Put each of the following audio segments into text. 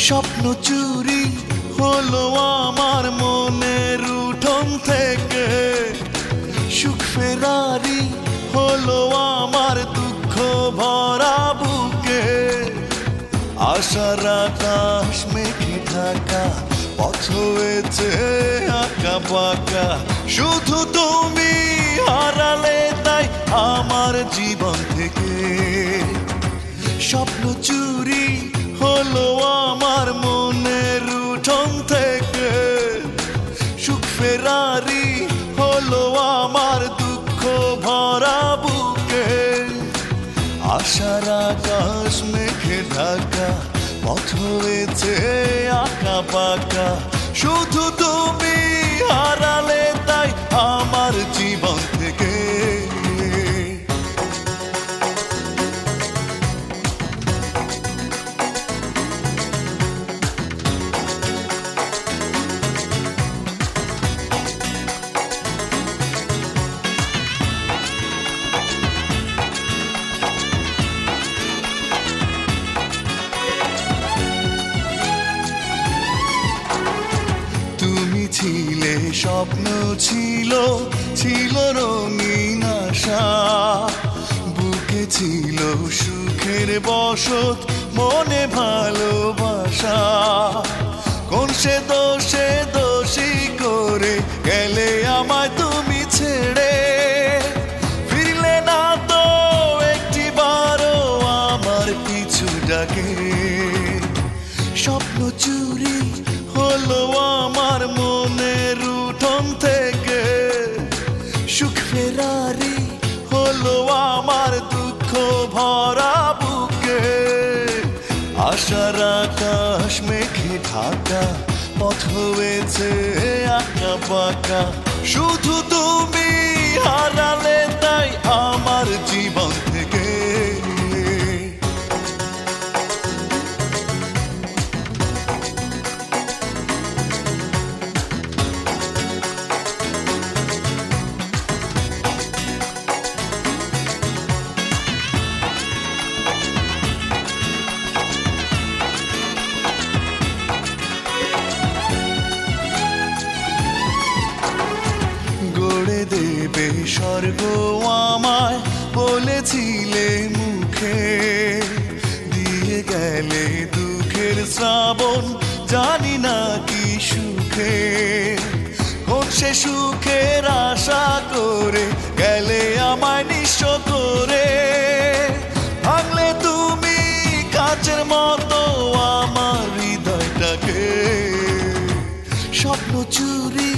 স্বপ্ন চুরি হলো আমার মনের উঠোন থেকে, সুখ ফেরারি হলো আমার দুঃখ ভরা বুকে। আশার আকাশ মেঘে ঢাকা, পথ হয়েছে আঁকা বাঁকা, শুধু তুমি হারালে তাই আমার জীবন থেকে। স্বপ্ন চুরি হলো আমার মনের উঠোন থেকে, সুখ ফেরারি হলো আমার দুঃখ ভরা বুকে। আশার আকাশ মেঘে ঢাকা, পথ হয়েছে আঁকা বাঁকা, শুধু তুমি হারালে তাই আমার জীবন থেকে। ছিলে স্বপ্ন ছিল, ছিল রঙিন আশা, বুকে ছিল সুখের বসত, মনে ভালোবাসা। কোন সে দোষে দোষী করে গেলে আমায় তুমি ছেড়ে, ফিরলে না তো একটিবারও আমার পিছু ডাকে। স্বপ্ন চুরি হলো আমার মনের উঠোন থেকে, সুখ ফেরারি হলো আমার দুঃখ ভরা বুকে। আশার আকাশ মেঘে ঢাকা, পথ হয়েছে আঁকা বাঁকা, শুধু তুমি হারালে তাই আমার জীবন থেকে। দেবে স্বর্গ আমায় বলেছিলে মুখে, দিয়ে গেলে দুঃখের শ্রাবণ, জানি না কি সুখে। কোন সে সুখের আশা করে গেলে আমায় নিঃস্ব করে, ভাঙলে তুমি কাচের মতো আমার হৃদয়টাকে। স্বপ্ন চুরি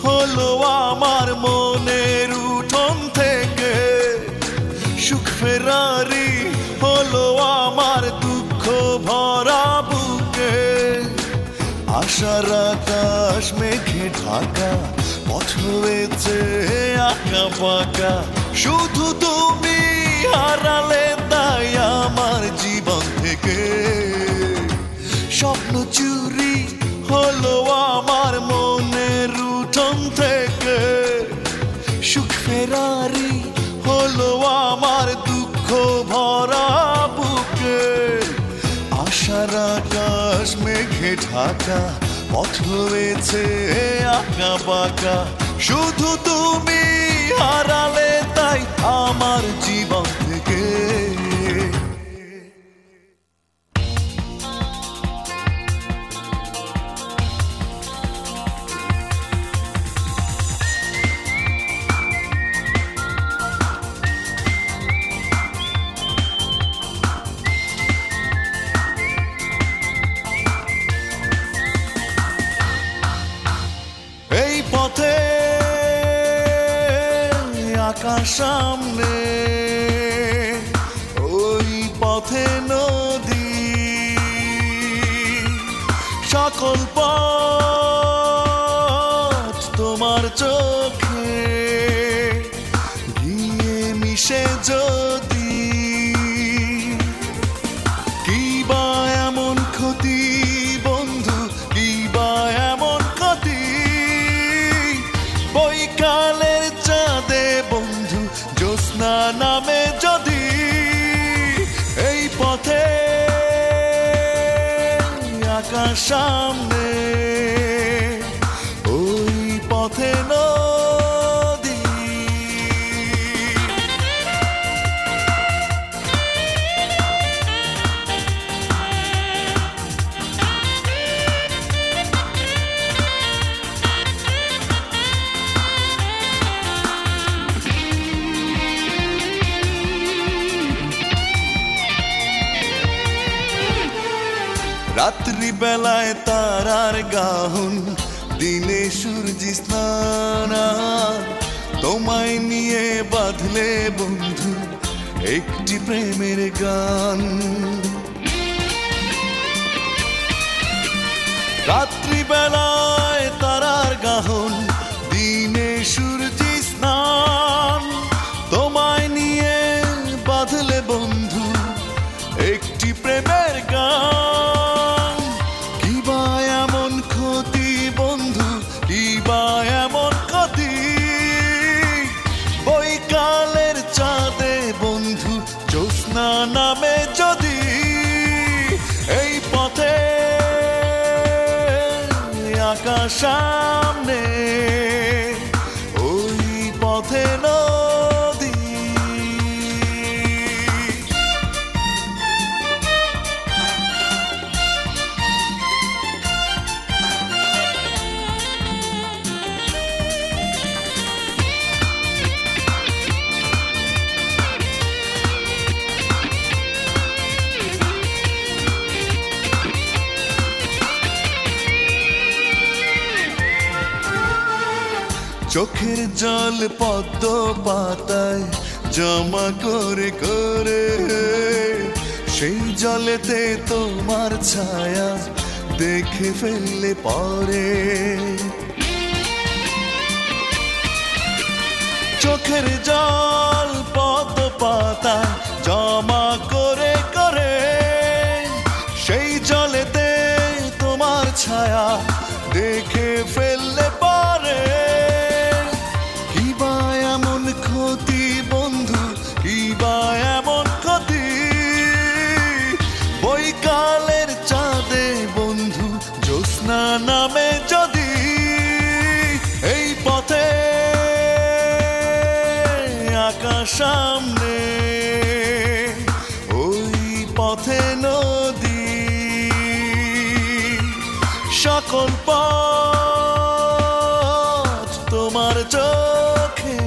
হলো আমার মনের উঠোন থেকে, সুখ ফেরারি হলো আমার দুঃখ ভরা বুকে। আশার আকাশ মেঘে ঢাকা, পথ হয়েছে আঁকা বাঁকা, শুধু তুমি হারালে তাই আমার জীবন থেকে। স্বপ্ন চুরি হলো আমার মনের উঠোন থেকে, সুখ ফেরারি হলো আমার দুঃখ ভরা বুকে। আশার আকাশ মেঘে ঢাকা, পথ হয়েছে আঁকা বাঁকা, শুধু তুমি হারালে তাই আমার জীবন থেকে। এই পথে আকাশ সামনে, ওই পথে নদী, সকল পথ তোমার চোখে গিয়ে মিশে যদি, কি বা এমন ক্ষতি বন্ধু, কি বা এমন ক্ষতি, বৈকালের চাঁদে বন্ধু জ্যোৎস্না নামে যদি, এই পথে সামনে ওই পথে নদী। রাত্রি বেলায় তারার গাহন, দিনে সূর্যি স্নান, তোমায় নিয়ে বাঁধলে বন্ধু একটি প্রেমের গান। রাত্রি বেলায় তারার গাহন, দিনে সূর্যি স্নান, তোমায় নিয়ে বাঁধলে বন্ধু একটি প্রেমের গান। কিবা এমন ক্ষতি বন্ধু, কিবা এমন ক্ষতি, বৈকালের চাঁদে বন্ধু জ্যোৎস্না নামে যদি এই পথে আকাশ সামনে ওই পথে নদী। চোখের জল পদ্ম পাতায় জমা করে করে, সেই জলেতে তোমার ছায়া দেখে ফেললে পরে। চোখের জল পদ্ম পাতায় জমা করে করে, সেই জলেতে তোমার ছায়া দেখে ফেললে পরে। কিবা এমন ক্ষতি বন্ধু, কিবা এমন ক্ষতি, বৈকালের চাঁদে বন্ধু জ্যোৎস্না নামে যদি এই পথে আকাশ সামনে ওই পথে নদী। সকল পথ তোমার চোখে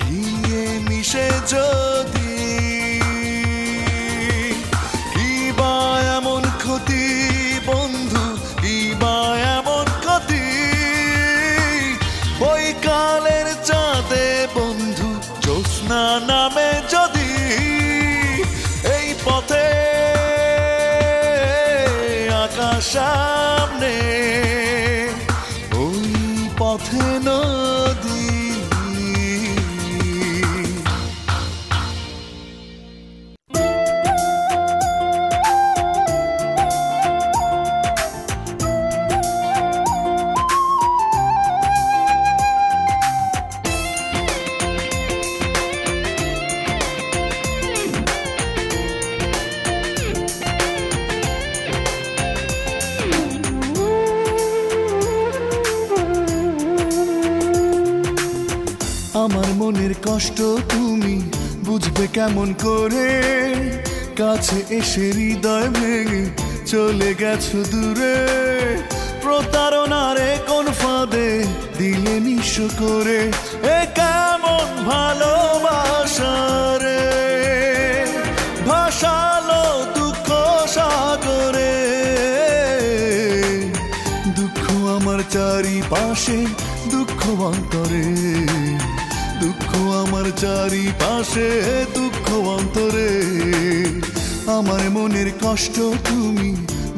গিয়ে মিশে যদি, কিবা এমন ক্ষতি বন্ধু, কিবা এমন ক্ষতি, বৈকালের চাঁদে বন্ধু জ্যোৎস্না নামে যদি এই পথে আকাশ সামনে ওই পথে নদী। আমার মনের কষ্ট তুমি বুঝবে কেমন করে, কাছে এসে হৃদয় ভেঙে চলে গেছো দূরে। প্রতারণারে কোন ফাঁদে দিলে নিঃস্ব করে, এ কেমন ভালোবাসা রে, ভাসালো দুঃখ সাগরে। দুঃখ আমার চারিপাশে, দুঃখ অন্তরে, দুঃখ আমার চারিপাশে, দুঃখ অন্তরে। আমার মনের কষ্ট তুমি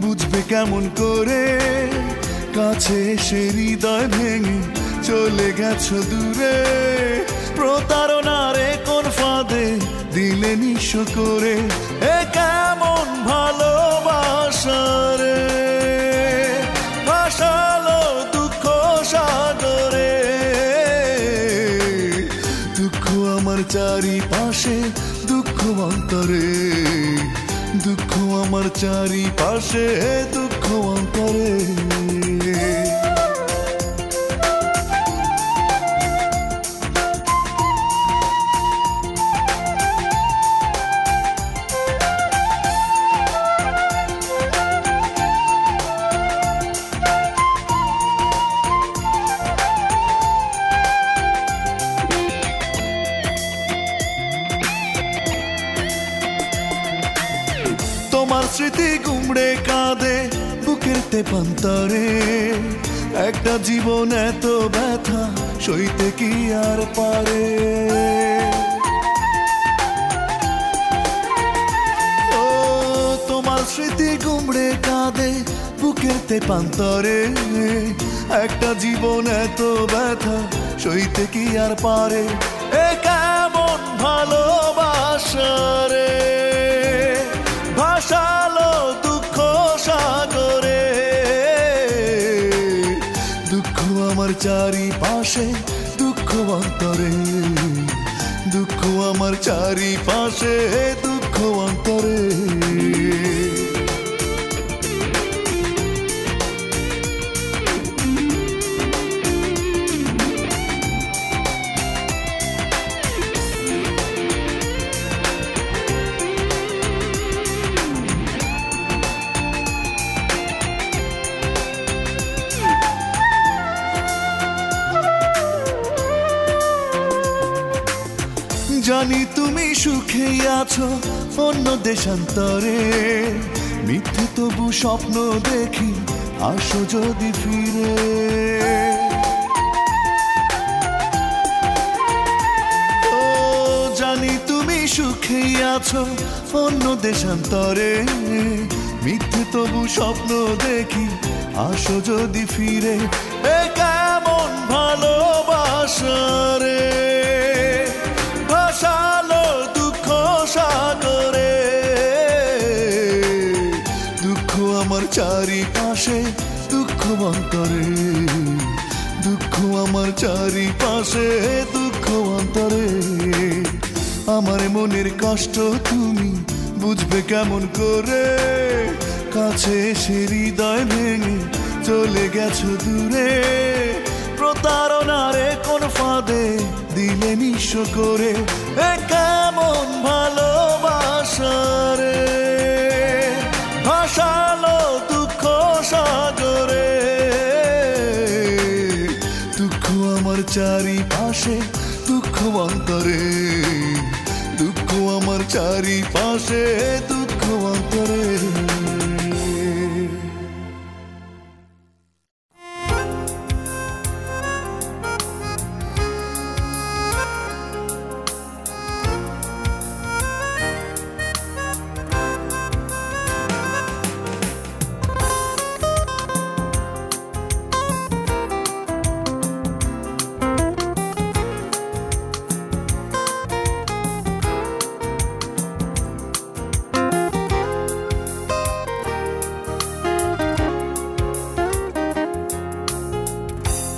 বুঝবে কেমন করে, কাছে এসে হৃদয় ভেঙে চলে গেছো দূরে। প্রতারণারে কোন ফাঁদে দিলে নিঃস্ব করে, এ কেমন ভালোবাসা রে, ভাসালো দুঃখ সাগরে। দুঃখ আমার চারিপাশে, দুঃখ অন্তরে, দুঃখ আমার চারিপাশে, দুঃখ অন্তরে। তোমার স্মৃতি গুমড়ে কাঁদে বুকের তেপান্তরে, একটা জীবন এত ব্যথা সইতে কি আর পারে। ও তোমার স্মৃতি গুমড়ে কাঁদে বুকের তেপান্তরে, একটা জীবন এত ব্যথা সইতে কি আর পারে। এ কেমন ভালোবাসা রে, ভাসালো দুঃখ সাগরে। দুঃখ আমার চারিপাশে, দুঃখ অন্তরে। দুঃখ আমার চারিপাশে, দুঃখ অন্তরে। জানি তুমি সুখে আছো অন্য দেশান্তরে, মিথ্যে তবু স্বপ্ন দেখি আসো যদি ফিরে। ও জানি তুমি সুখে আছো অন্য দেশান্তরে, মিথ্যে তবু স্বপ্ন দেখি আসো যদি ফিরে। এ কেমন ভালোবাসা রে, ভাসালো দুঃখ সাগরে। দুঃখ আমার চারিপাশে, দুঃখ অন্তরে। দুঃখ আমার চারিপাশে, দুঃখ অন্তরে। আমার মনের কষ্ট তুমি বুঝবে কেমন করে, কাছে এসে হৃদয় ভেঙে চলে গেছো দূরে। প্রতারণারে কোন ফাঁদে দিলে নিঃস্ব করে। এ কেমন ভালোবাসা রে, ভাসালো দুঃখ সাগরে। দুঃখ আমার চারিপাশে, দুঃখ অন্তরে। দুঃখ আমার চারিপাশে, দুঃখ অন্তরে।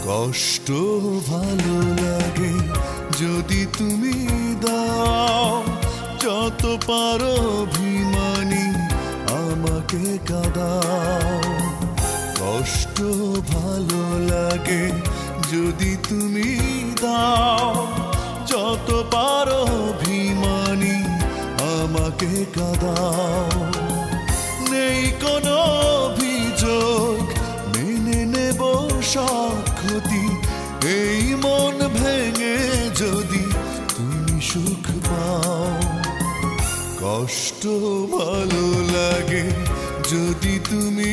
কষ্ট ভালো লাগে যদি তুমি দাও, যত পারো অভিমানী আমাকে কাঁদাও। কষ্ট ভালো লাগে যদি তুমি দাও, যত পারো অভিমানী আমাকে কাঁদাও। নেই কোনো অভিযোগ, মেনে নেব সব ক্ষতি, এই মন ভেঙে যদি তুমি সুখ পাও। কষ্ট ভালো লাগে যদি তুমি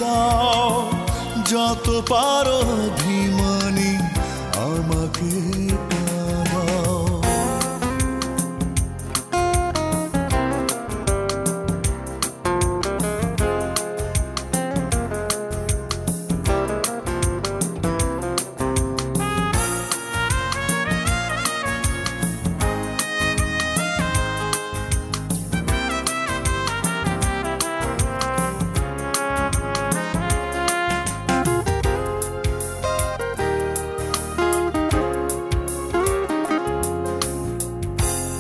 দাও, যত পারো অভিমানী আমাকে কাঁদাও।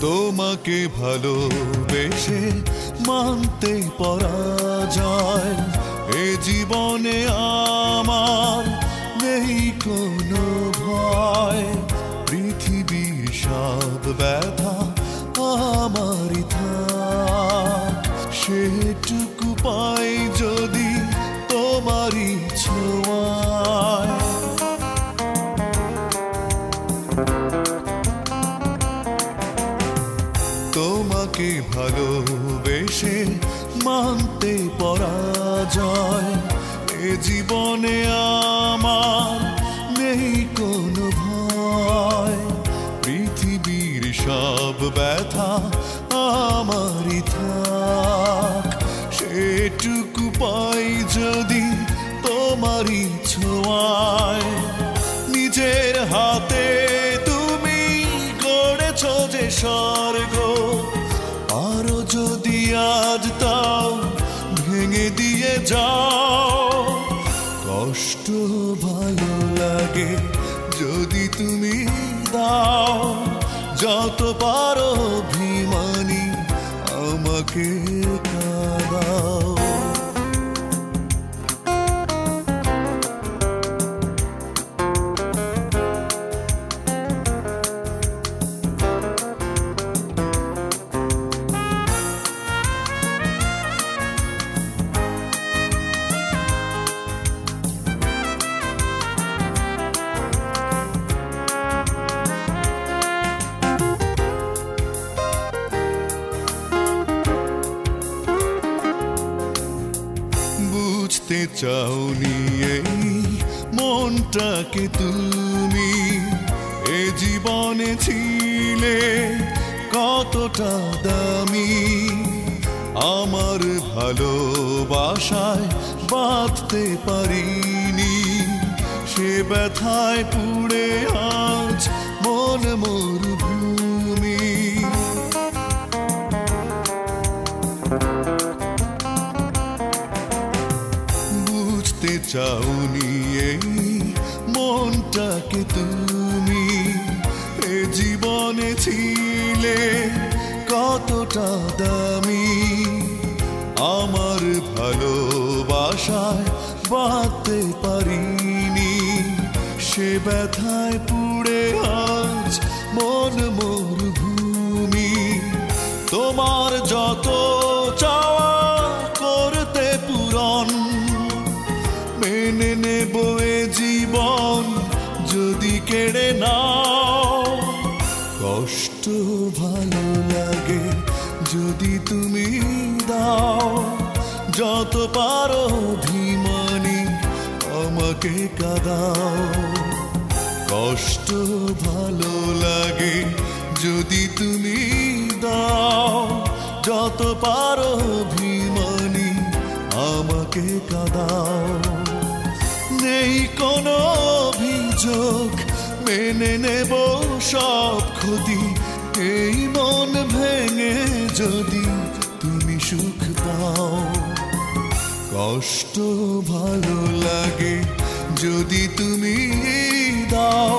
তোমাকে ভালোবেসে মানতে পরাজয়। এ জীবনে আমার নেই কোনো ভয়, পৃথিবীর সব ব্যথা আমারই থাক, সেটুকু পাই যদি তোমারই ছোঁয়ায়। তোমাকে ভালোবেসে মানতে পরাজয়। এ জীবনে আমার নেই কোনো ভয়, পৃথিবীর সব ব্যথা আমারই থাক, সেটুকু পাই যদি তোমারই ছোঁয়ায়। নিজের হাতে তুমি গড়েছ যে স্বর্গ, আরো যদি আজ তাও ভেঙে দিয়ে যাও। কষ্ট ভালো লাগে যদি তুমি দাও, যত পারো অভিমানী আমাকে কাঁদাও। বুঝতে চাওনি এই মনটাকে তুমি, এ জীবনে ছিলে কতটা দামি। আমার ভালোবাসায় বাঁধতে পারিনি, সে ব্যথায় পুড়ে আজ মন মরুভূমি। বুঝতে চাওনি এই মনটাকে তুমি, এ জীবনে ছিলে কতটা দামি। আমার ভালোবাসায় বাঁধতে পারিনি, সে ব্যথায় পুড়ে আজ মন মরুভূমি। তোমার যত চাওয়া করতে পূরণ, মেনে নেব এ জীবন যদি কেড়ে নাও। কষ্ট ভালো লাগে যদি তুমি দাও, যত পারো অভিমানী আমাকে কাঁদাও। কষ্ট ভালো লাগে যদি তুমি দাও, যত পারো অভিমানী আমাকে কাঁদাও। নেই কোনো অভিযোগ, মেনে নেব সব ক্ষতি, এই মন ভেঙে যদি তুমি সুখ পাও। কষ্ট ভালো লাগে যদি তুমি দাও,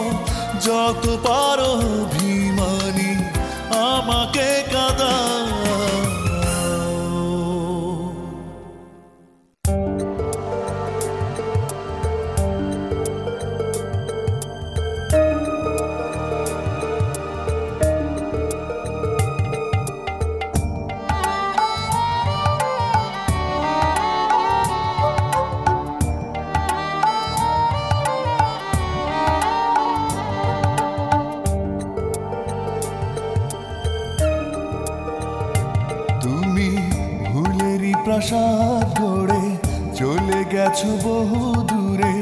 যত পারো অভিমানী আমাকে কাঁদাও। প্রাসাদ গড়ে চলে গেছো বহু দূরে,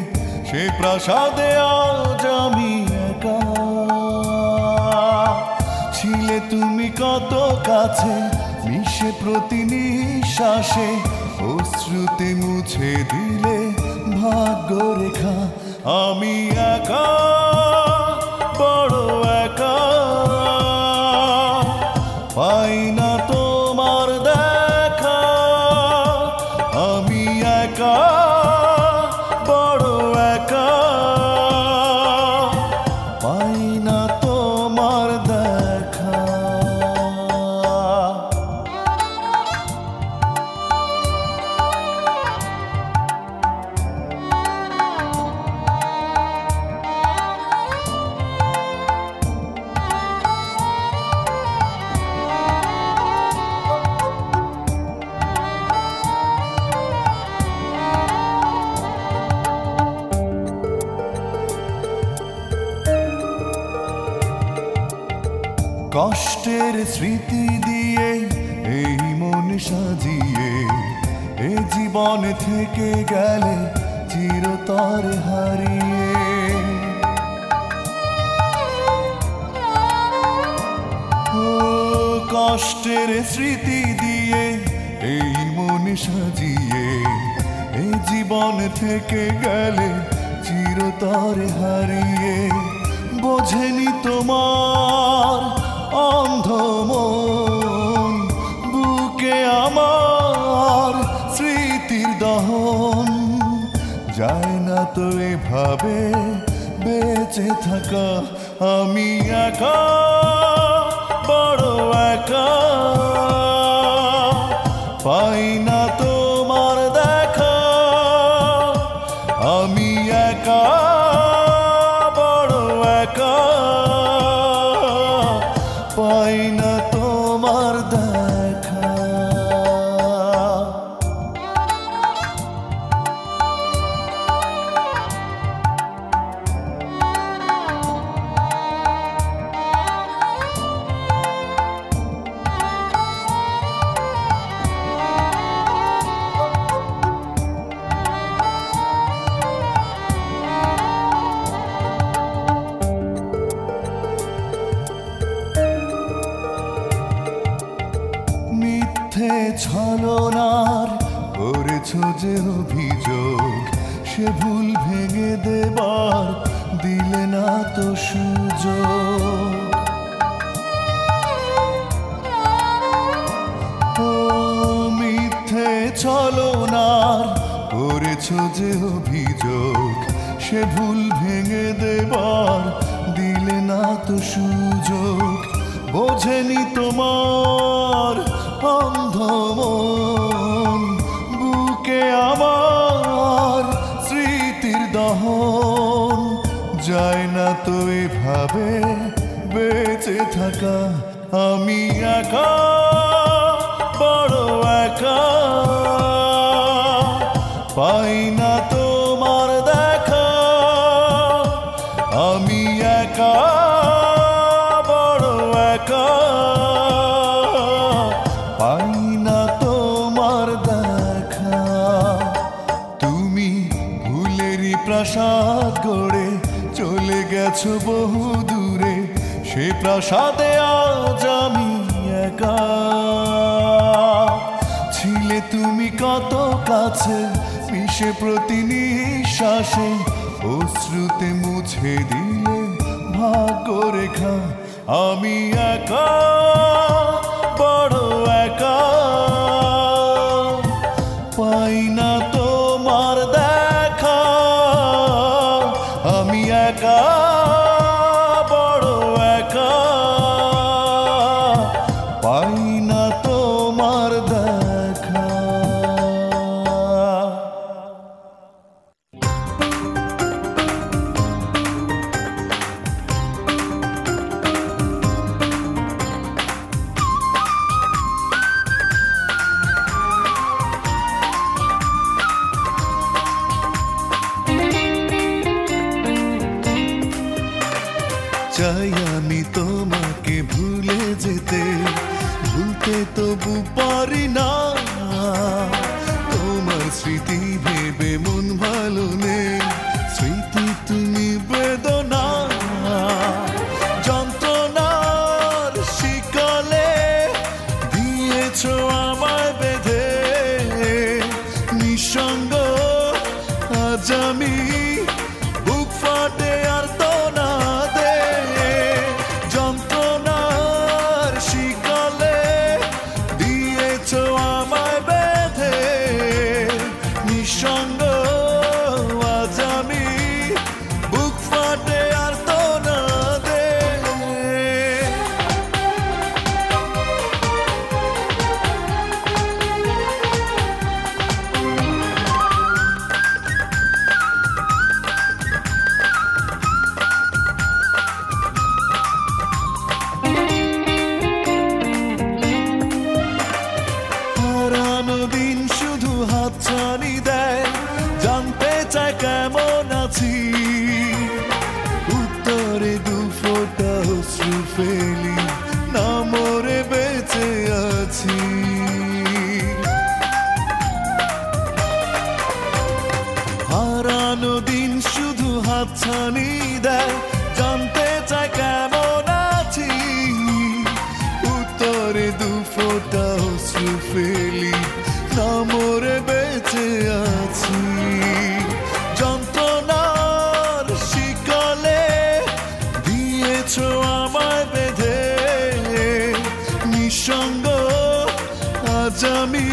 সে প্রাসাদে আজ আমি একা। ছিলে তুমি কত কাছে, মিশে প্রতি নিঃশ্বাসে, অশ্রুতে মুছে দিলে ভাগ্য রেখা। আমি একা, বড় একা, পাই না তোমার দেখা। আমি একা, বড় একা, পাই না তোমার দেখা। কষ্টের স্মৃতি দিয়ে এই মন সাজিয়ে এ জীবন থেকে গেলে চিরতর হারিয়ে। ও কষ্টের স্মৃতি দিয়ে এই মন সাজিয়ে এ জীবন থেকে গেলে চিরতর হারিয়ে। বোঝেনি তোমার অন্ধ মন, বুকে আমার স্মৃতির দহন। যায় না তো এভাবে বেঁচে থাকা, আমি একা বড় একা। পাই না তোমার দেখা, আমি একা বড় একা। পাই না তোমার দেখা। মিথ্যে ছলনার করেছ যে অভিযোগ, সে ভুল ভেঙে দেবার দিলে না তো সুযোগ। ও মিথ্যে ছলনার করেছ যে অভিযোগ, সে ভুল ভেঙে দেবার দিলে না তো সুযোগ। বোঝেনি তোমার অন্ধ মন, বুকে আমার স্মৃতির দহন। যায় না তো এভাবে বেঁচে থাকা, আমি একা বড় একা। পাই না তোমার দেখা, আমি একা বড় একা। পাই না তোমার দেখা। তুমি ভুলেরই প্রাসাদ গড়ে চলে গেছো বহু দূরে, সে প্রাসাদে আজ আমি একা। ছিলে তুমি কত কাছে, মিশে প্রতি নিঃশ্বাসে, অশ্রুতে মুছে দিলে ভাগ্যরেখা। আমি একা বড় একা। পাই না তোমার দেখা, আমি একা বড় একা। পাই না তোমার দেখা। চাই আমি তোমাকে ভুলে যেতে, ভুলতে তবু পারি না। তোমার স্মৃতি ভেবে মন ভালো নেই, স্মৃতি তুমি বেদনা। যন্ত্রণার শিকলে দিয়েছ আমায় বেঁধে, নিঃসঙ্গ আজ আমি, বুক ফাটে আর তো না দে। যন্ত্রণার শিকলে দিয়েছ আমায় বেঁধে, নিঃসঙ্গ আজ আমি, বুক ফাটে আর তো না দে। হারানো দিন শুধু হাতছানি দেয়, জানতে চায় কেমন আছি। উত্তরে দু ফোঁটা অশ্রু ফেলি, হাতছানি দেয়, জানতে চায় কেমন আছি, উত্তরে দু ফোঁটা অশ্রু ফেলি, না মরে বেঁচে আছি। যন্ত্রণার শিকলে দিয়েছো আমায় বেঁধে, নিঃসঙ্গ আজ আমি,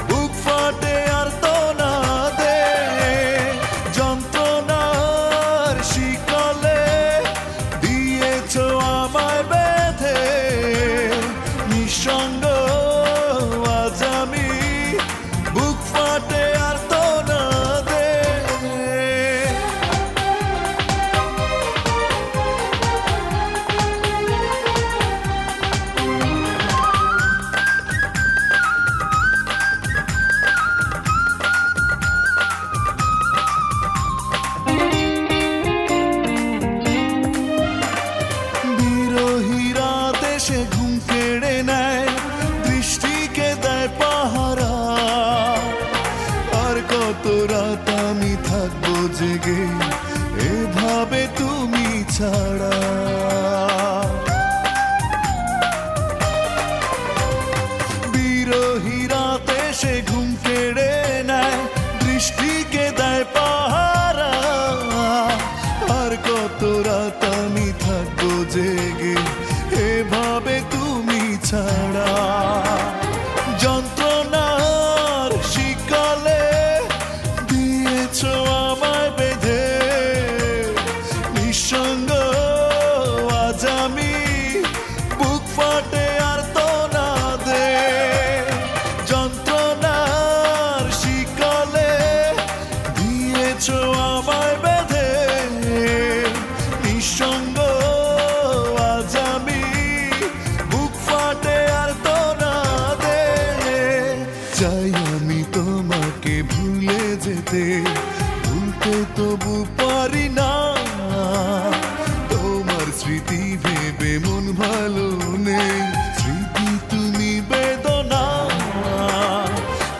বুক ফাটে আর তো না দে। যন্ত্রণার শিকলে দিয়েছো আমায় বেঁধে, নিঃসঙ্গ আজ আমি, বুক ফাটে আর তো না দে। বিরহী রাত এসে ঘুম কেড়ে নেয়, দৃষ্টিকে দেয় পাহারা, আর কত রাত আমি থাকবো জেগে এভাবে তুমি ছাড়া। বিরহী রাত এসে ঘুম কেড়ে নেয়, দৃষ্টিকে দেয় পাহারা, আর কত রাত আমি থাকবো জেগে এভাবে তুমি ছাড়া। যন্ত্রণার শিকলে দিয়েছো আমায় বেঁধে, নিঃসঙ্গ আজ আমি, বুক ফাটে আর তো না দে। যন্ত্রণার শিকলে দিয়েছো আমায় বেঁধে, নিঃসঙ্গ আজ আমি, বুক ফাটে আর তো না দে। চাই আমি তোমাকে ভুলে যেতে, ভুলতে তবু পারি না, তোমার স্মৃতি ভেবে মন ভালো নেই, স্মৃতি তুমি বেদনা।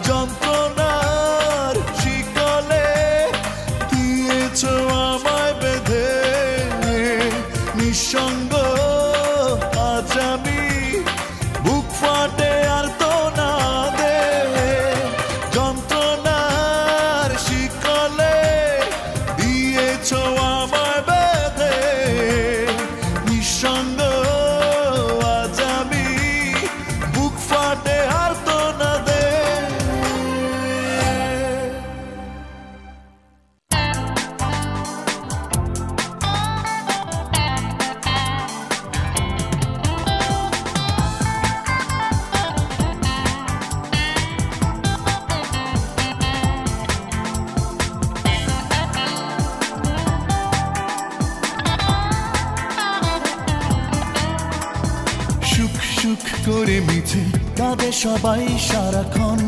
যন্ত্রণার শিকলে দিয়েছো আমায় বেঁধে, নিঃসঙ্গ আজ আমি, বুক ফাটে আর তো না দে। যন্ত্রণার শিকলে দিয়েছো আমায় বেঁধে, নিঃসঙ্গ আজ আমি, বুক ফাটে আর তো না দে। সুখ সুখ করে মিছে কাঁদে সবাই সারাক্ষণ,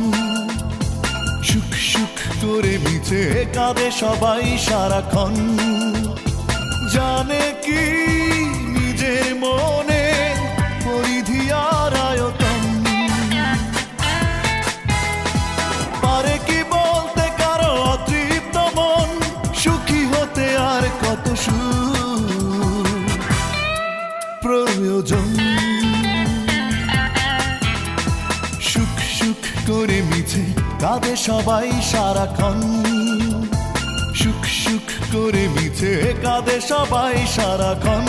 সুখ সুখ করে মিছে কাঁদে সবাই সারাক্ষণ। জানে কি নিজের মনে পরিধি আর আয়তন, পারে কি বলতে কারো অতৃপ্ত মন, সুখী হতে আর কত প্রয়োজন। সুখ সুখ করে মিছে কাঁদে সবাই সারাক্ষণ, সুখ সুখ করে মিছে কাঁদে সবাই সারাক্ষণ।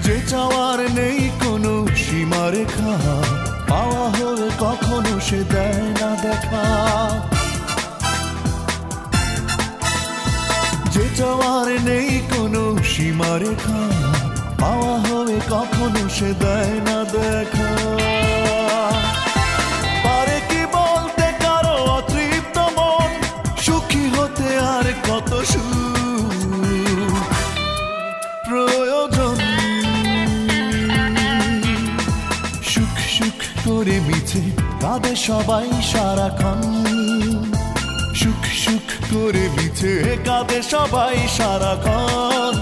যে চাওয়ার নেই কোনো সীমারেখা, পাওয়া হলে কখনো সে দেয় না দেখা। যে চাওয়ার নেই কোনো সীমারেখা, পাওয়া হলে কখনো সে দেয় না দেখা। পারে কি বলতে কারো অতৃপ্ত মন, সুখী হতে আর কত প্রয়োজন। সুখ সুখ করে মিছে সবাই সারাক্ষণ, সুখ সুখ করে মিছে কাঁদে সবাই সারাক্ষণ।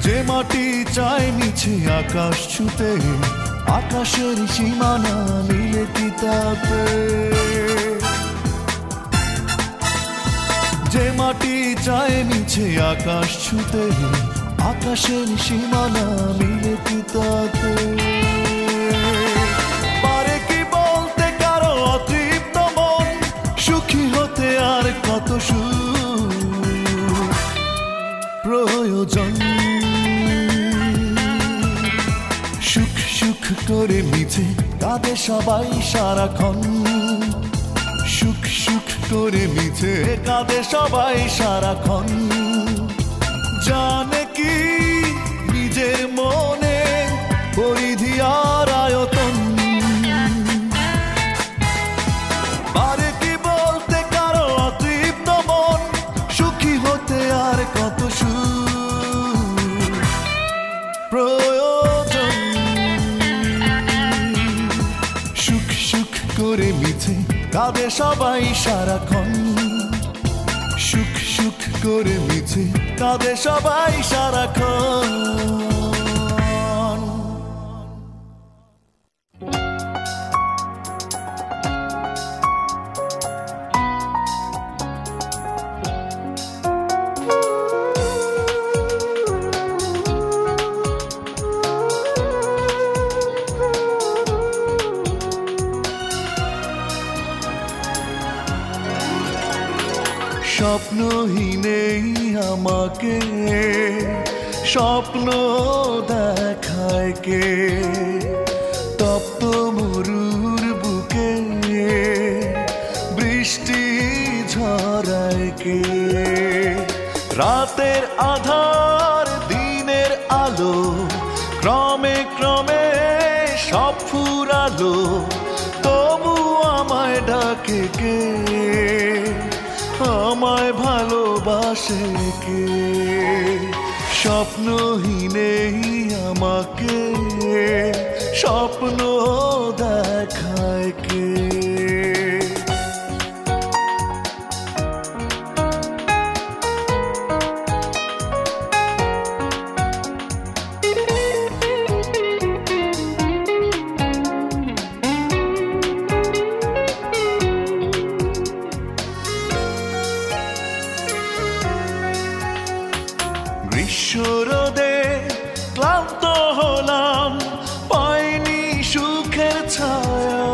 যে মাটি চায় নিচে আকাশ ছুতে, আকাশের সীমানা মিলে কি তাতে? যে মাটি চায় নিচে আকাশ ছুতে, আকাশের সীমানা মিলে কি তাতে? পারে কি বলতে কারো অতৃপ্ত মন, সুখী হতে আর কত সুখ প্রয়োজন? সুখ সুখ করে মিছে কাঁদে সবাই সারাক্ষণ, সুখ সুখ করে মিছে কাঁদে সবাই সারাক্ষণ। জানে কি নিজের মনে পরিধি আর আয়তন, পারে কি বলতে কারো অতৃপ্ত মন, সুখী হতে আর কত সুখ প্রয়োজন? সুখ সুখ করে মিছে কাঁদে সবাই সারাক্ষণ, সুখ সুখ করে মিছে কাঁদে সবাই সারাক্ষণ। স্বপ্নহীনেই আমাকে স্বপ্ন দেখায় কে? তপ্ত মরুর বুকে বৃষ্টি ঝরায় কে? রাতের আধার দিনের আলো ক্রমে ক্রমে সব ফুরালো, তবু আমায় ডাকে কে? আমায় ভালোবাসে কে? স্বপ্নহীনেই আমাকে স্বপ্ন দেখায় কে? গ্রীষ্মরোদে ক্লান্ত হলাম, পাইনি সুখের ছায়া,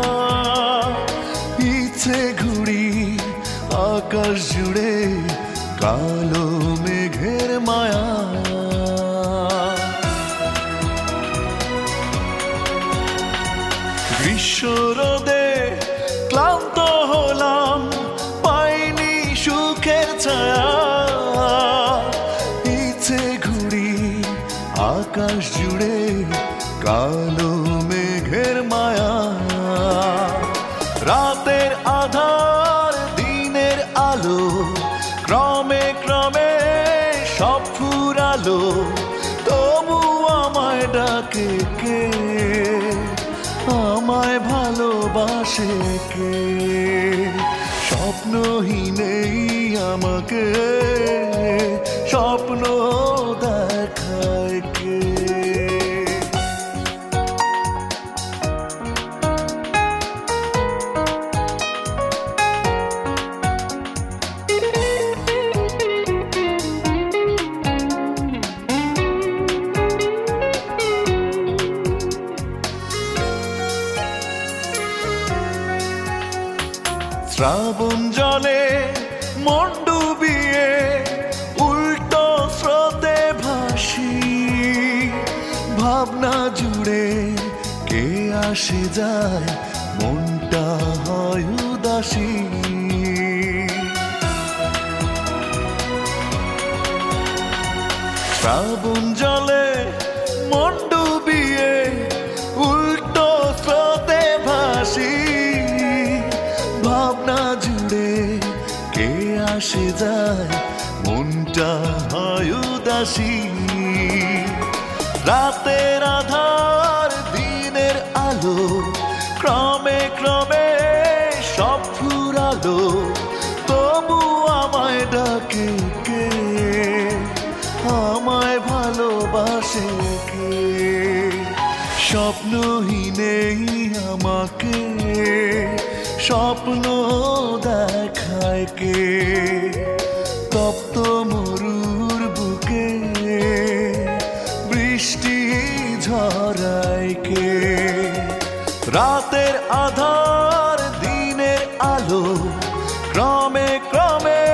ইচ্ছে ঘুরি আকাশ জুড়ে কালো মেঘের মায়া। গ্রীষ্মরোদে ক্লান্ত হলাম, পাইনি সুখের ছায়া, আকাশ জুড়ে কালো মেঘের মায়া। রাতের আধার দিনের আলো ক্রমে ক্রমে সব ফুরালো, তবু আমায় ডাকে কে? আমায় ভালোবাসে কে? স্বপ্নহীনেই আমাকে স্বপ্ন দেখায় কে? শ্রাবণ জলে মন ডুবিয়ে উল্টো স্রোতে ভাসি, ভাবনা জুড়ে কে আসে যায় মনটা হয় উদাসী। শ্রাবণ জলে মন ডুবিয়ে উল্টো স্রোতে ভাসি, ভাবনা জুড়ে কে আসে যায় মনটা হয় উদাসী। রাতের আধার দিনের আলো ক্রমে ক্রমে সব ফুরালো, তবু আমায় ডাকে কে, আমায় ভালোবাসে কে। স্বপ্নহীনেই আমাকে স্বপ্ন দেখায় কে, তপ্ত মরুর বুকে বৃষ্টি ঝরায় কে। রাতের আধার দিনের আলো ক্রমে ক্রমে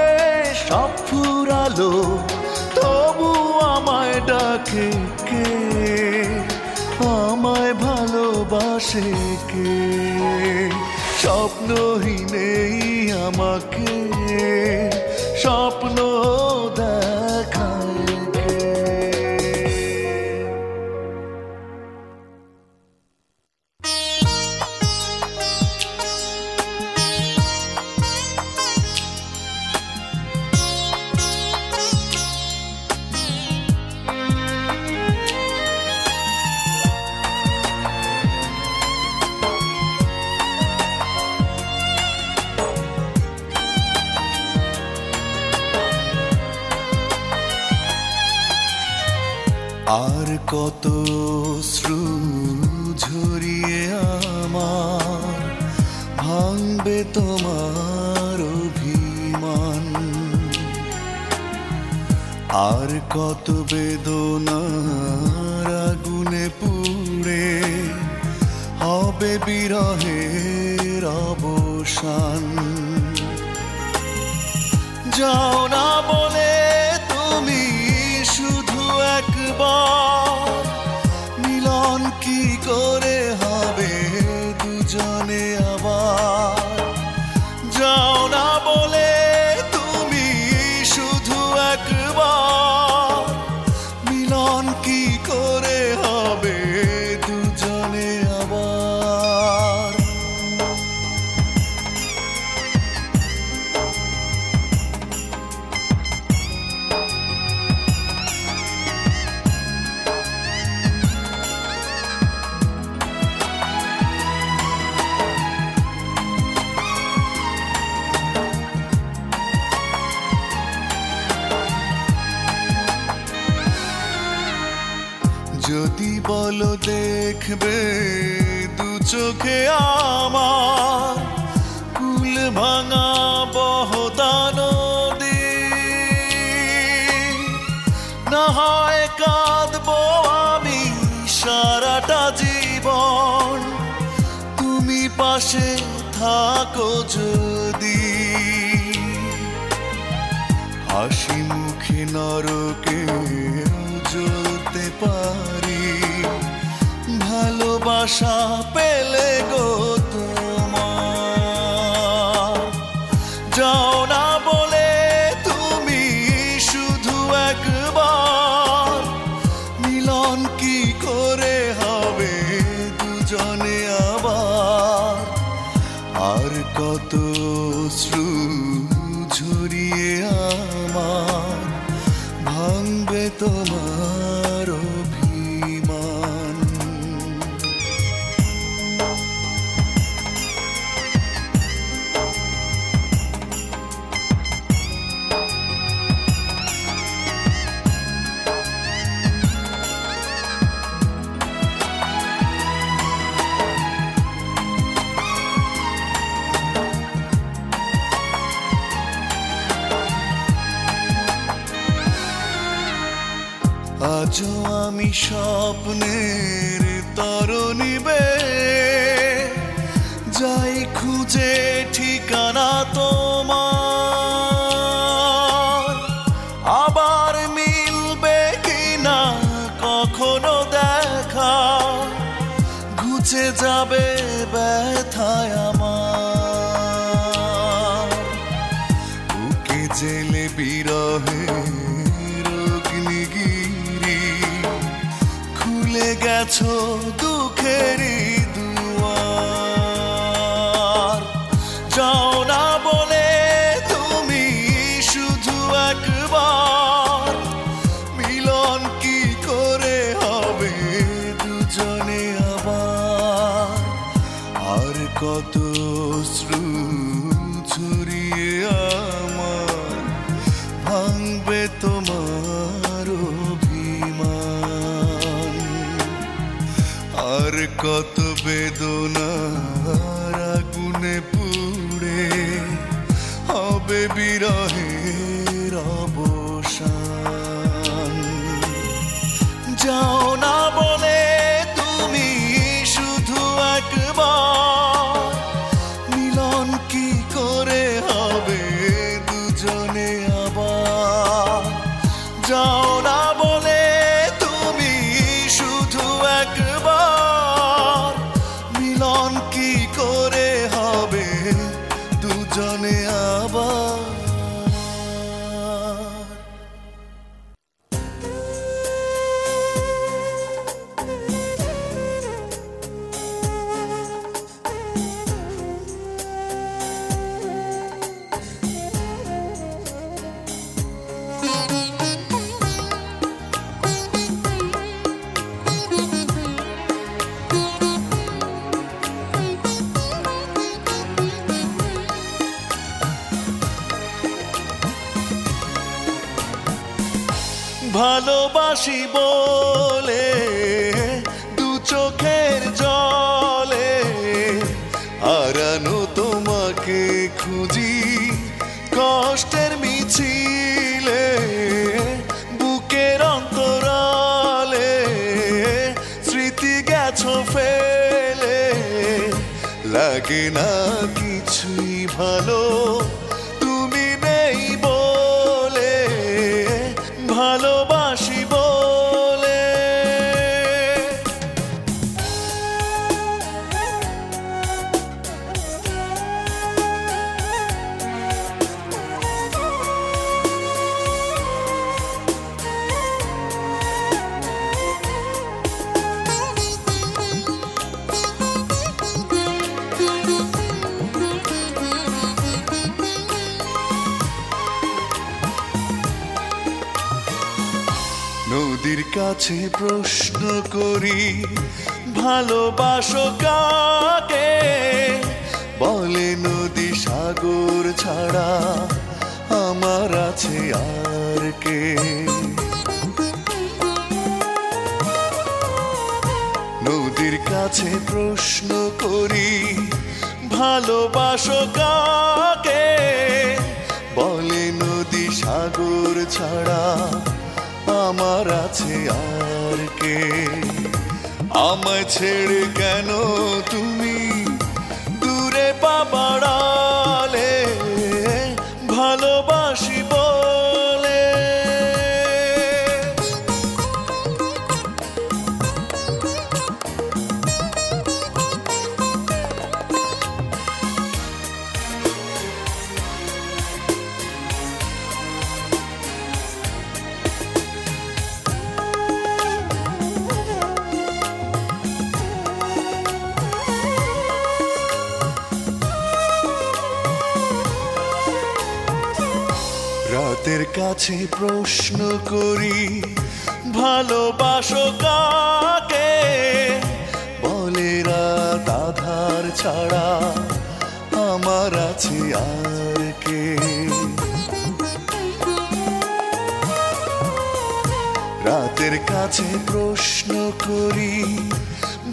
সব ফুরালো, তবু আমায় ডাকে কে, আমায় ভালোবাসে কে। স্বপ্নহীনেই আমাকে স্বপ্ন দেখায় কে। আর কত অশ্রু ঝরিয়ে আমার ভাঙবে তোমার অভিমান, আর কত বেদনার আগুনে পুড়ে হবে বিরহের অবসান। যাও না বলে তুমি শুধু একবার, মিলন কি করে হবে দুজনে আবার। যাও না বলে তুমি শুধু একবার, মিলন কি করে হবে দুজনে আবার। যদি বলো দেখবে দু চোখে আমার কুল ভাঙা বহতা নদী, না হয় কাঁদবো আমি সারাটা জীবন, তুমি পাশে থাকো যদি। হাসি মুখে নরকে জ্বলতে পারি, ভালোবাসা পেলে গো তোমার। যাও না বলে তুমি শুধু একবার, মিলন কি করে হবে দুজনে আবার। আর কত অশ্রু ঝরিয়ে আমার ভাঙবে তোমার অভিমান। আজও আমি স্বপ্নের তরণীবে যাই খুঁজে ঠিকানা তোমার। আবার মিলবে কিনা কখনো দেখা, ঘুচে যাবে ব্যথায় আমার। বুকে জেলে বিরহের অগ্নিগিরি, দিয়েছো দুঃখেরই দুয়ার। যাও না বলে তুমি শুধু একবার, মিলন কি করে হবে দুজনে আবার। আর কত অশ্রু ঝরিয়ে আমার ভাঙবে তোমার অভিমান। আর কত বেদনার আগুনে পুড়ে হবে বিরহের অবসান। যাও না বলে তুমি শুধু একবার, মিলন কি করে হবে দুজনে আবার। যাও না বলে তুমি শুধু একবার, মিলন কি করে হবে দুজনে আবার। ভালোবাসি বলে দু চোখের জলে, হারানো তোমাকে খুঁজি কষ্টের মিছিলে। বুকের অন্তরালে স্মৃতি গেছো ফেলে, লাগে না কিছুই ভালো তুমি নেই বলে। ভালোবাসি বলে নদীর কাছে প্রশ্ন করি ভালোবাসো কাকে। বলে নদী সাগর ছাড়া আমার আছে আর কে। নদীর কাছে প্রশ্ন করি ভালোবাসো কাকে। বলে নদী সাগর ছাড়া আমার আছে আর কে। আমায় ছেড়ে কেন তুমি দূরে পা বাড়ালে, ভালোবাসি বলে। রাতের কাছে প্রশ্ন করি ভালোবাসো কাকে। বলে রাত আধার ছাড়া আমার আছে আর কে। রাতের কাছে প্রশ্ন করি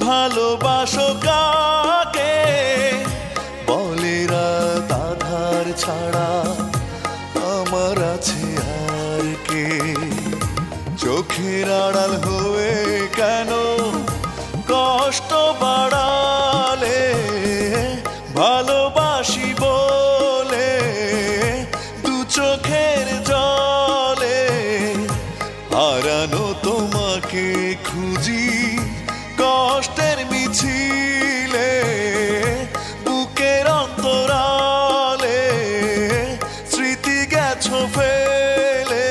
ভালোবাসো কাকে। বলে রাত আধার ছাড়া আমার আছে আর কে। চোখের আড়াল হয়ে কেন কষ্ট বাড়ালে, ভালোবাসি বলে দু চোখের জলে। হারানো তোমাকে খুঁজি কষ্টের মিছিলে। বুকের অন্তরালে স্মৃতি গেছো ফেলে,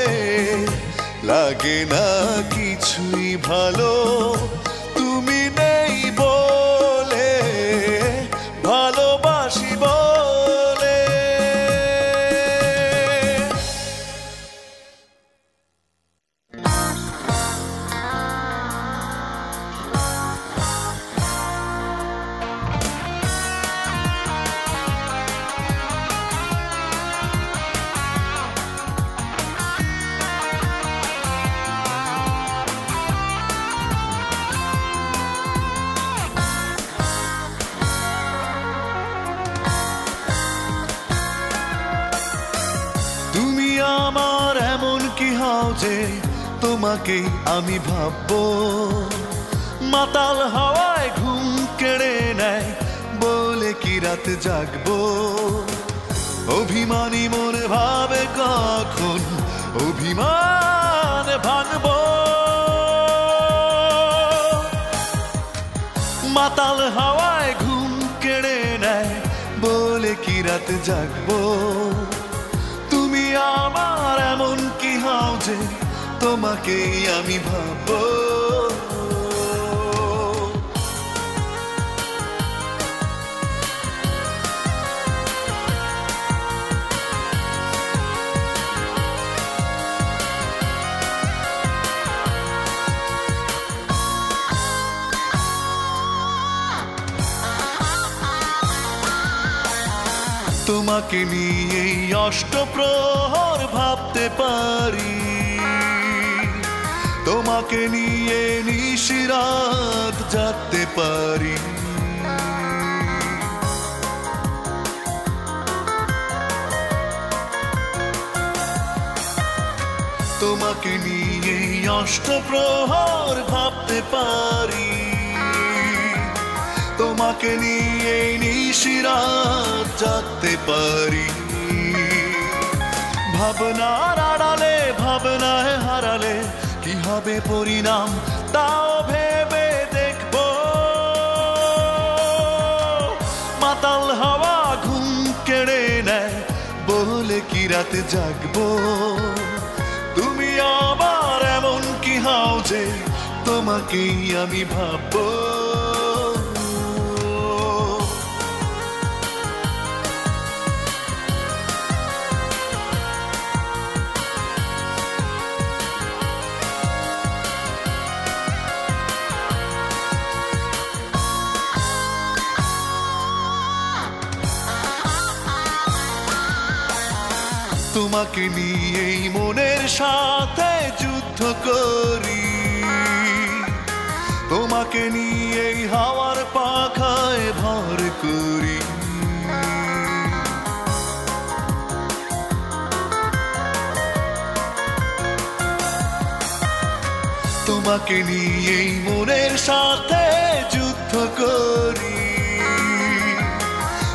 লাগে না কিছুই তোমাকেই আমি ভাববো। মাতাল হাওয়ায় ঘুম কেড়ে নেয় বলে কি রাত জাগবো। অভিমানী মনে ভাবে কখন অভিমান ভাঙবো। মাতাল হাওয়ায় ঘুম কেড়ে নেয় বলে কি রাত জাগবো। তুমি আমার এমন কি হও যে তোমাকেই আমি ভাববো। তোমাকে নিয়েই অষ্টপ্রহর ভাবতে পারি, তোমাকে নিয়ে নিশিরাত জাগতে পারি। তোমাকে নিয়েই অষ্টপ্রহর ভাবতে পারি, তোমাকে নিয়ে নিশিরাত জাগতে পারি। ভাবনার আড়ালে ভাবনায় হারালে কি হবে পরিণাম তাও ভেবে দেখবো। মাতাল হাওয়া ঘুম কেড়ে নেয় বলে কি রাতে জাগবো। তুমি আবার এমন কি হও যে তোমাকেই আমি ভাববো। তোমাকে নিয়েই মনের সাথে যুদ্ধ করি, তোমাকে নিয়েই হাওয়ার পাখায় ভর করি। তোমাকে নিয়েই মনের সাথে যুদ্ধ করি,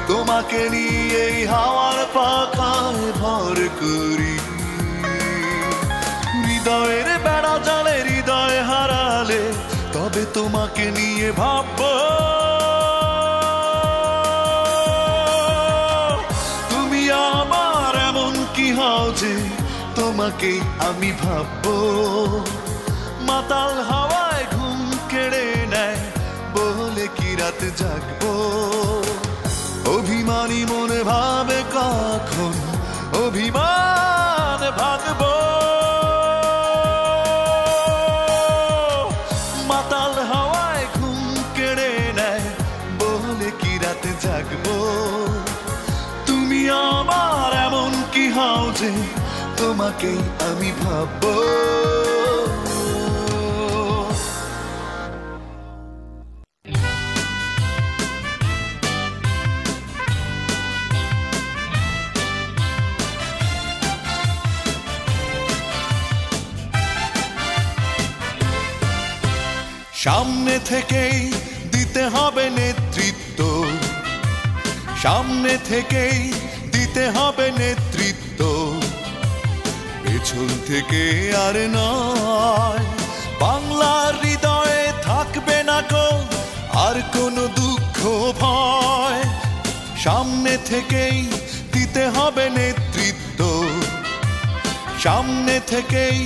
তোমাকে নিয়েই হাওয়ার পাখায় ভর করি। হৃদয়ের বেড়া জালে হৃদয় হারালে তবে তোমাকে নিয়ে ভাববো। তুমি আমার এমন কি হও যে তোমাকেই আমি ভাববো। মাতাল হাওয়ায় ঘুম কেড়ে নেয় বলে কি রাত জাগবো। অভিমানী মনে ভাবে কখন অভিমান ভাঙবো। মাতাল হাওয়ায় ঘুম কেড়ে নেয় বলে কি রাতে জাগবো। তুমি আমার এমন কি হও যে তোমাকেই আমি ভাববো। সামনে থেকেই দিতে হবে নেতৃত্ব, সামনে থেকেই দিতে হবে নেতৃত্ব। পেছন থেকে আর নয়। বাংলার হৃদয়ে থাকবে না কো আর কোনো দুঃখ ভয়। সামনে থেকেই দিতে হবে নেতৃত্ব, সামনে থেকেই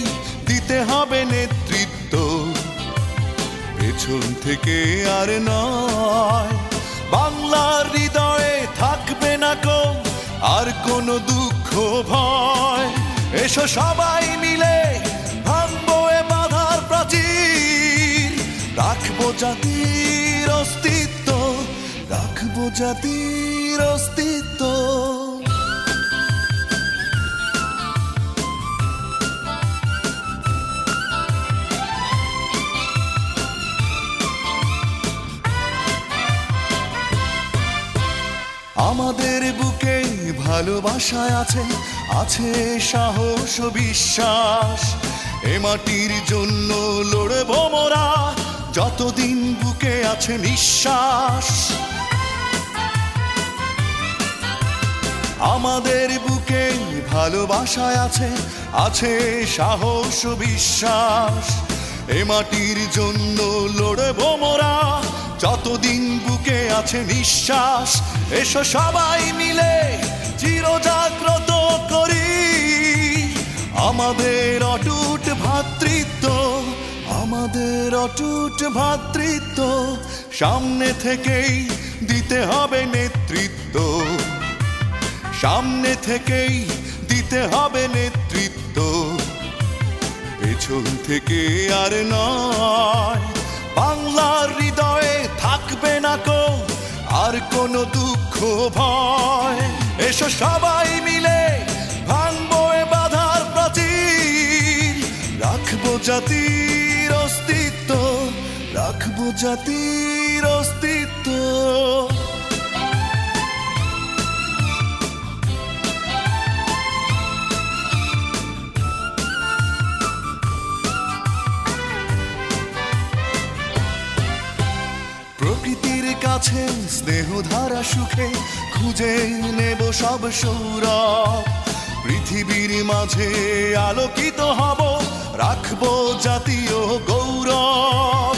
দিতে হবে নেতৃত্ব। পেছন থেকে আর নয়। বাংলার হৃদয়ে থাকবে না কো আর কোনো দুঃখ ভয়। এসো সবাই মিলে ভাঙবো এ বাধার প্রাচীর। রাখবো জাতির অস্তিত্ব, রাখবো জাতির অস্তিত্ব। আমাদের বুকে ভালোবাসা আছে, আছে সাহস ও বিশ্বাস। এ মাটির জন্য লড়বো মোরা যতদিন বুকে আছে নিঃশ্বাস। আমাদের বুকে ভালোবাসায় আছে, আছে সাহস ও বিশ্বাস। এ মাটির জন্য লড়বো মোরা যতদিন বুকে আছে নিঃশ্বাস। এসো সবাই মিলে চিরজাগ্রত করি আমাদের অটুট ভ্রাতৃত্ব, আমাদের অটুট ভ্রাতৃত্ব। সামনে থেকেই দিতে হবে নেতৃত্ব, সামনে থেকেই দিতে হবে নেতৃত্ব। পেছন থেকে আর নয়, বাংলার হৃদয়ে থাকবে না কো আর কোনো দুঃখ ভয়। এসো সবাই মিলে ভাঙবো এ বাধার প্রাচীর, রাখবো জাতির অস্তিত্ব, রাখবো জাতির অস্তিত্ব। প্রকৃতির কাছে স্নেহধারা সুখে খুঁজে নেব সব সৌরভ। পৃথিবীর মাঝে আলোকিত হব, রাখবো জাতীয় গৌরব।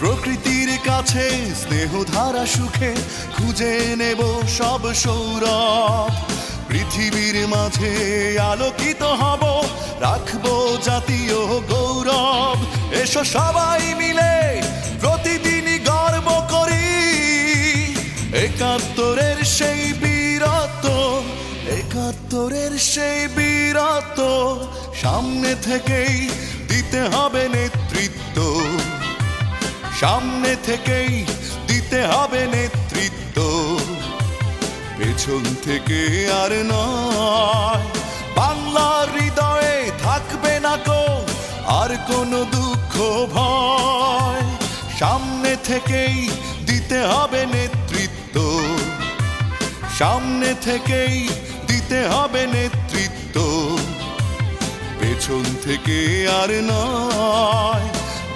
প্রকৃতির কাছে স্নেহধারা সুখে খুঁজে নেব সব সৌরভ। পৃথিবীর মাঝে আলোকিত হব, রাখবো জাতীয় গৌরব। এসো সবাই মিলে প্রতিদিনই গর্ব করি একাত্তরের সেই বীরত্ব, একাত্তরের সেই বীরত্ব। সামনে থেকেই দিতে হবে নেতৃত্ব, সামনে থেকেই দিতে হবে নেতৃত্ব। পেছন থেকে আর নয়, বাংলার হৃদয়ে থাকবে না কো আর কোনো দুঃখ ভয়। সামনে থেকেই দিতে হবে নেতৃত্ব, সামনে থেকেই দিতে হবে নেতৃত্ব। পেছন থেকে আর নয়,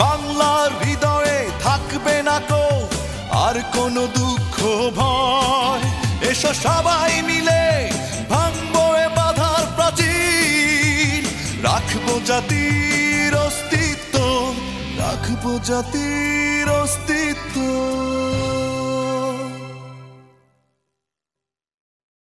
বাংলার হৃদয়ে থাকবে না কো আর কোনো দুঃখ ভয়। এসো সবাই মিলে ভাঙবো এ বাধার প্রাচীর, রাখবো জাতির অস্তিত্ব, রাখবো জাতির অস্তিত্ব।